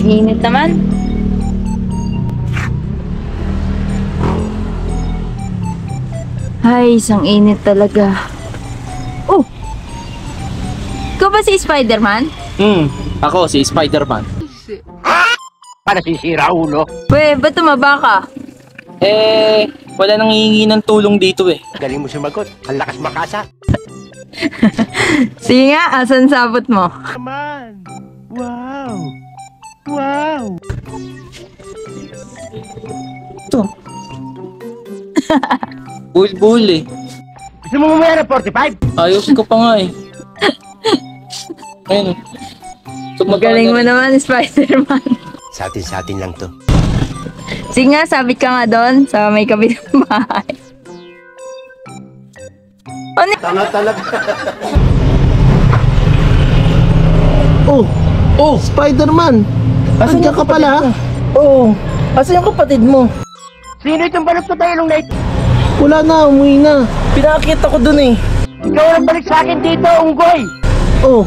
Init naman. Ay, isang init talaga. Oh! Ikaw ba si Spider-Man? Ako si Spider-Man. Para sisira ulo. We, ba't tumaba ka? Wala nang hihingi ng tulong dito eh. Galing mo sumagot. Ang lakas makasa. Sige nga, asan sabot mo? Naman. Wow. Wow. Ito. Bull eh. Gusto mo mamaya na 45? Ayos ko pa nga eh. Ayun. Magaling mo naman, Spider-Man. Sa atin lang to. Sige nga, sabit ka nga doon sa may kabilang bahay. Ano? Tanga talaga. Oh, Spider-Man! Andiyan ka pala? Oo. Asa yung kapatid mo? Sino itong balot sa tayo na ito? Wala na, umuwi na. Pinakita ko dun eh. Ikaw ang balik sa akin dito, unggoy! Oh,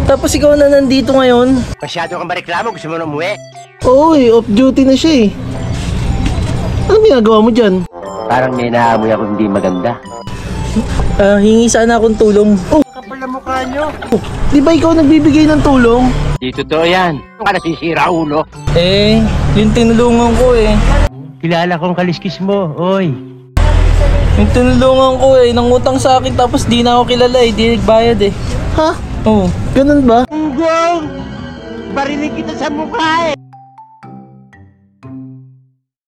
Tapos ikaw na nandito ngayon. Masyado kang mareklamo, gusto mo na umuwi? oo off duty na siya eh. Anong ginagawa mo dyan? Parang may naamoy ako hindi maganda. Hingi sana akong tulong. Kapal na mukha nyo. Di ba ikaw nagbibigay ng tulong? Di totoo yan. Ang ka nasisira ulo. Yung tinulungan ko eh. Kilala kong kaliskis mo, oy. Yung tinulungan ko eh, nangutang sa akin tapos di na ako kilala eh, di nagbayad eh. Ha? Oo. Ganun ba? Unggoy! Barinig kita sa mukha eh.